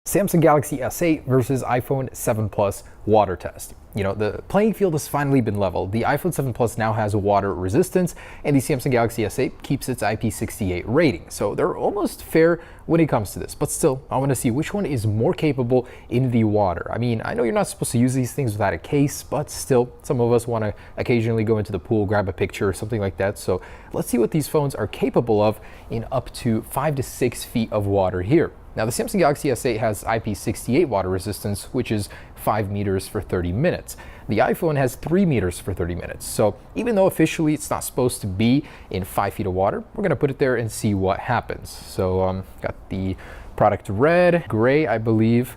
Samsung Galaxy S8 versus iPhone 7 Plus water test. You know, the playing field has finally been leveled. The iPhone 7 Plus now has water resistance, and the Samsung Galaxy S8 keeps its IP68 rating. So they're almost fair when it comes to this. But still, I want to see which one is more capable in the water. I mean, I know you're not supposed to use these things without a case, but still, some of us want to occasionally go into the pool, grab a picture or something like that. So let's see what these phones are capable of in up to 5 to 6 feet of water here. Now, the Samsung Galaxy S8 has IP68 water resistance, which is 5 meters for 30 minutes. The iPhone has 3 meters for 30 minutes. So even though officially it's not supposed to be in 5 feet of water, we're going to put it there and see what happens. So got the product red, gray, I believe.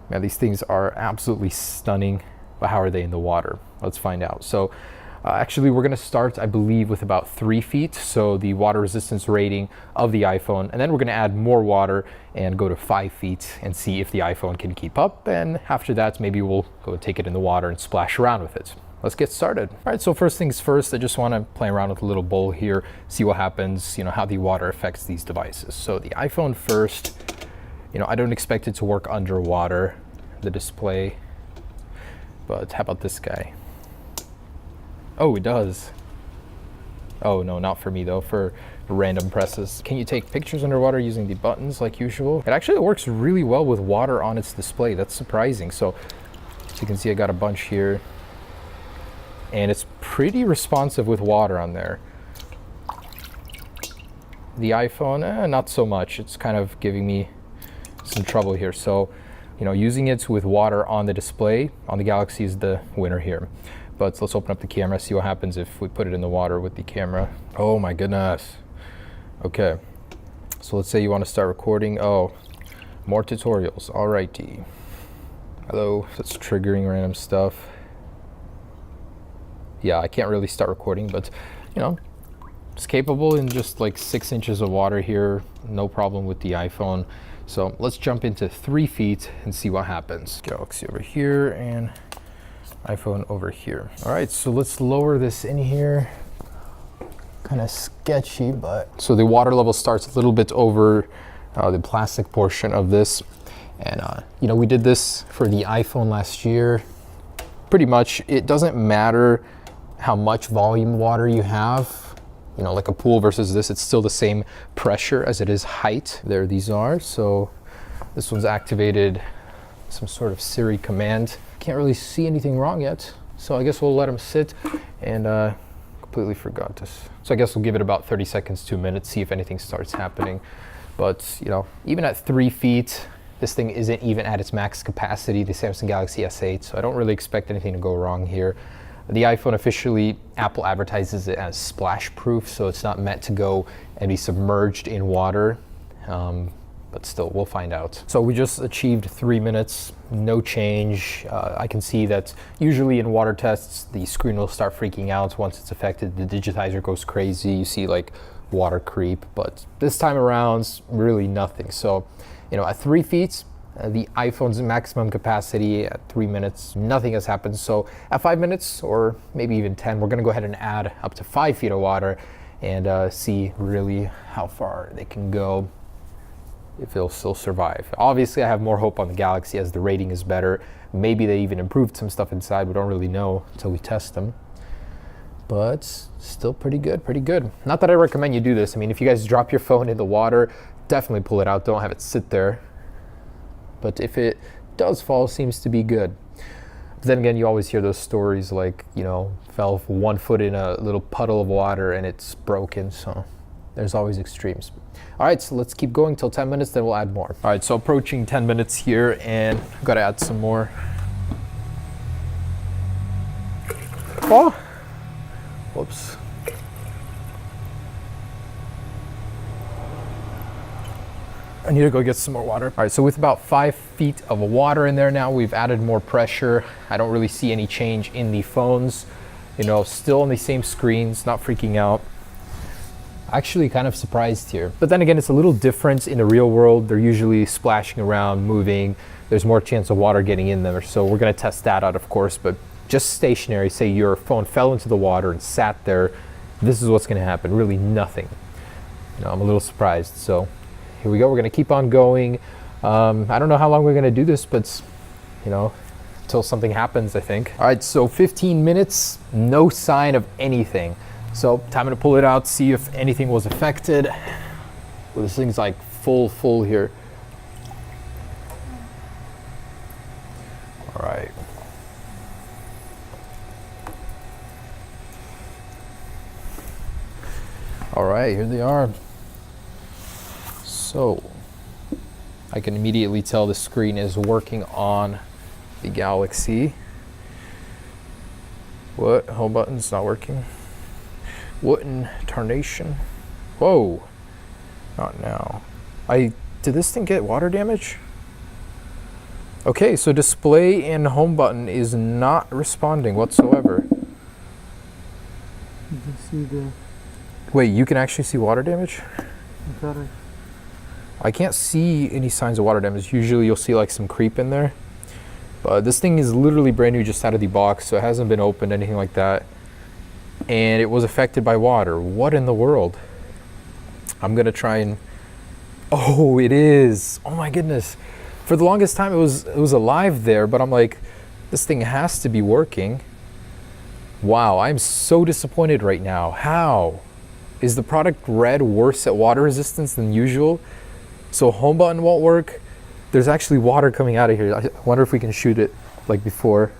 Now, these things are absolutely stunning, but how are they in the water? Let's find out. So actually, we're going to start, I believe, with about 3 feet, so the water resistance rating of the iPhone, and then we're going to add more water and go to 5 feet and see if the iPhone can keep up, and after that, maybe we'll go take it in the water and splash around with it. Let's get started. All right, so first things first, I just want to play around with a little bowl here, see what happens, you know, how the water affects these devices. So the iPhone first, you know, I don't expect it to work underwater, the display, but how about this guy? Oh, it does. Oh no, not for me though, for random presses. Can you take pictures underwater using the buttons like usual? It actually works really well with water on its display. That's surprising. So as you can see, I got a bunch here, and it's pretty responsive with water on there. The iPhone, not so much. It's kind of giving me some trouble here. So, you know, using it with water on the display on the Galaxy is the winner here. But let's open up the camera, see what happens if we put it in the water with the camera. Oh my goodness. Okay, so let's say you want to start recording. Oh, more tutorials, alrighty. Hello, that's triggering random stuff. Yeah, I can't really start recording, but you know, it's capable in just like 6 inches of water here. No problem with the iPhone. So let's jump into 3 feet and see what happens. Galaxy over here and iPhone over here. All right, so let's lower this in here. Kind of sketchy, but so the water level starts a little bit over the plastic portion of this, and you know, we did this for the iPhone last year. Pretty much, it doesn't matter how much volume water you have. You know, like a pool versus this, it's still the same pressure as it is height. There these are. So this one's activated some sort of Siri command. Can't really see anything wrong yet, so I guess we'll let them sit, and completely forgot this. So I guess we'll give it about 30 seconds to a minute, see if anything starts happening. But you know, even at 3 feet, this thing isn't even at its max capacity, the Samsung Galaxy S8, so I don't really expect anything to go wrong here. The iPhone officially, Apple advertises it as splash proof, so it's not meant to go and be submerged in water. But still, we'll find out. So we just achieved 3 minutes, no change. I can see that usually in water tests, the screen will start freaking out once it's affected. The digitizer goes crazy. You see like water creep, but this time around, really nothing. So, you know, at 3 feet, the iPhone's maximum capacity at 3 minutes, nothing has happened. So at 5 minutes, or maybe even 10, we're gonna go ahead and add up to 5 feet of water and see really how far they can go, if it'll still survive. Obviously, I have more hope on the Galaxy as the rating is better. Maybe they even improved some stuff inside. We don't really know until we test them. But still pretty good, pretty good. Not that I recommend you do this. I mean, if you guys drop your phone in the water, definitely pull it out. Don't have it sit there. But if it does fall, seems to be good. But then again, you always hear those stories like, you know, fell 1 foot in a little puddle of water and it's broken. So there's always extremes. All right, so let's keep going till 10 minutes, then we'll add more. All right, so approaching 10 minutes here, and I've got to add some more. Oh, whoops. I need to go get some more water. All right, so with about 5 feet of water in there now, we've added more pressure. I don't really see any change in the phones. You know, still on the same screens, not freaking out. Actually kind of surprised here. But then again, it's a little different in the real world. They're usually splashing around, moving. There's more chance of water getting in them. So we're gonna test that out, of course, but just stationary, say your phone fell into the water and sat there, this is what's gonna happen, really nothing. You know, I'm a little surprised. So here we go, we're gonna keep on going. I don't know how long we're gonna do this, but you know, until something happens, I think. All right, so 15 minutes, no sign of anything. So time to pull it out, see if anything was affected. Well, this thing's like full here. All right. All right, here they are. So I can immediately tell the screen is working on the Galaxy. What? Home button's not working. What in tarnation? Whoa. Not now. Did this thing get water damage? Okay, so display and home button is not responding whatsoever. You can see the... Wait, you can actually see water damage? I can't see any signs of water damage. Usually you'll see like some creep in there. But this thing is literally brand new, just out of the box, so it hasn't been opened, anything like that. And it was affected by water. What in the world? I'm gonna try and... Oh, it is. Oh my goodness. For the longest time it was alive there, but I'm like, this thing has to be working. Wow, I'm so disappointed right now. How? Is the product Red worse at water resistance than usual? So home button won't work. There's actually water coming out of here. I wonder if we can shoot it like before.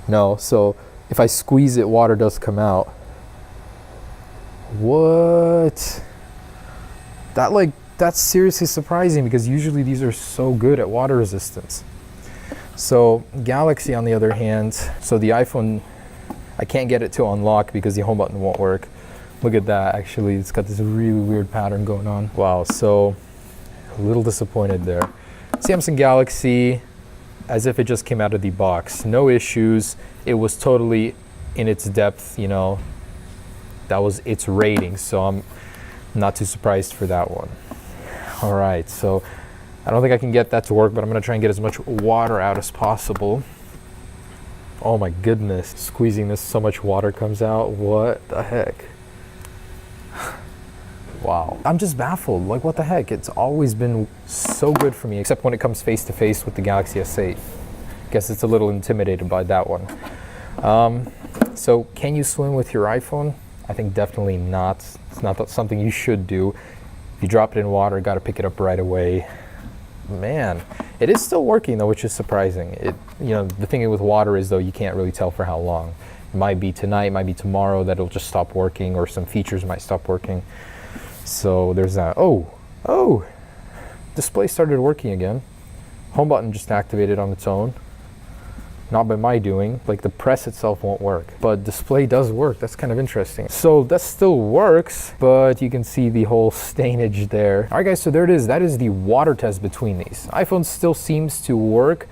No, so if I squeeze it, water does come out. What? That's seriously surprising, because usually these are so good at water resistance. So Galaxy on the other hand, so the iPhone, I can't get it to unlock because the home button won't work. Look at that, actually, it's got this really weird pattern going on. Wow, so a little disappointed there. Samsung Galaxy, as if it just came out of the box. No issues, it was totally in its depth, you know, that was its rating, so I'm not too surprised for that one. All right, so I don't think I can get that to work, but I'm gonna try and get as much water out as possible. Oh my goodness, squeezing this, so much water comes out. What the heck? Wow, I'm just baffled. Like, what the heck? It's always been so good for me, except when it comes face to face with the Galaxy S8. Guess it's a little intimidated by that one. So can you swim with your iPhone? I think definitely not. It's not something you should do. If you drop it in water, got to pick it up right away. Man, it is still working though, which is surprising. You know, the thing with water is though, you can't really tell for how long. It might be tonight, it might be tomorrow that it'll just stop working, or some features might stop working. So there's that. Oh, display started working again. Home button just activated on its own. Not by my doing, like the press itself won't work, but display does work. That's kind of interesting. So that still works, but you can see the whole stainage there. All right guys, so there it is. That is the water test between these. iPhone still seems to work.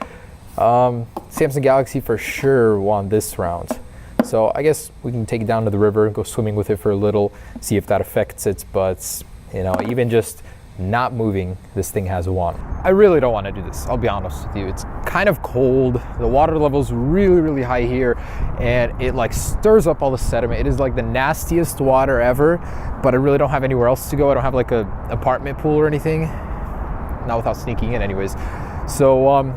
Samsung Galaxy for sure won this round. So I guess we can take it down to the river and go swimming with it for a little, see if that affects it. But you know, even just not moving, this thing has won. I really don't want to do this, I'll be honest with you. It's kind of cold, the water level's really high here, and it like stirs up all the sediment. It is like the nastiest water ever, but I really don't have anywhere else to go. I don't have like a apartment pool or anything, not without sneaking in anyways. So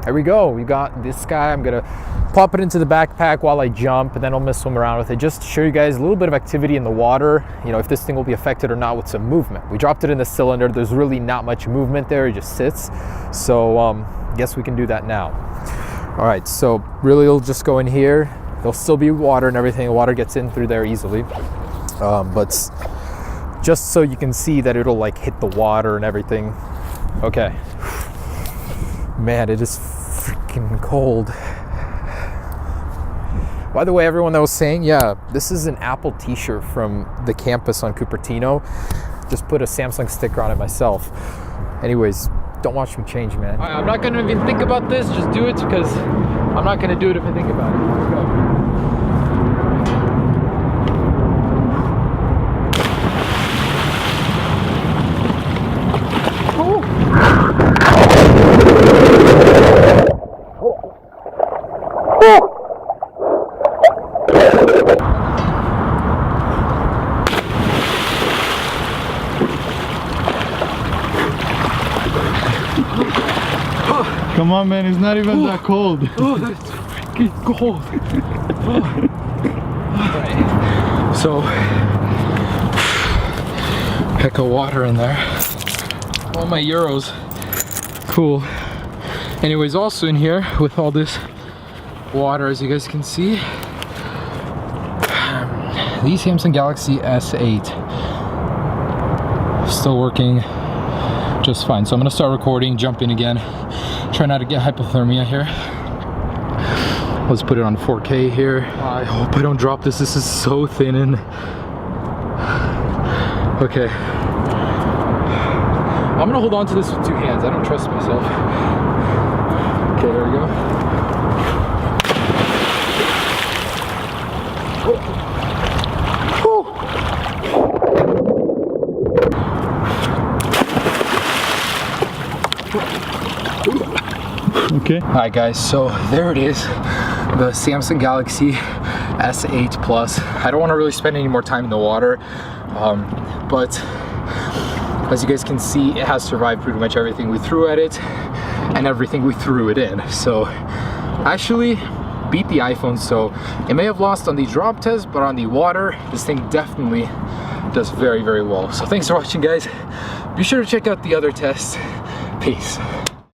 there we go, we got this guy. I'm gonna pop it into the backpack while I jump, and then I'll swim around with it, just to show you guys a little bit of activity in the water, you know, if this thing will be affected or not with some movement. We dropped it in the cylinder, there's really not much movement there, it just sits. So guess we can do that now. All right, so really it'll just go in here. There'll still be water and everything, water gets in through there easily. But just so you can see that it'll like hit the water and everything. Okay. Man, it is freaking cold. By the way, everyone that was saying, yeah, this is an Apple t-shirt from the campus on Cupertino. Just put a Samsung sticker on it myself. Anyways, don't watch me change, man. I'm not gonna even think about this, just do it, because I'm not gonna do it if I think about it. Let's go. Come on, man, it's not even that cold. Oh, that's freaking cold. Right. So, heck of water in there. All my euros. Cool. Anyways, also in here with all this water, as you guys can see, the Samsung Galaxy S8 still working just fine. So I'm gonna start recording, jump in again, try not to get hypothermia here. Let's put it on 4K here. I hope I don't drop this. This is so thin and okay. I'm gonna hold on to this with 2 hands. I don't trust myself. Okay, there we go. Okay. Alright guys, so there it is. The Samsung Galaxy S8 Plus. I don't want to really spend any more time in the water, but as you guys can see, it has survived pretty much everything we threw at it and everything we threw it in. So actually beat the iPhone. So it may have lost on the drop test, but on the water, this thing definitely does very, very well. So thanks for watching, guys. Be sure to check out the other tests. Peace.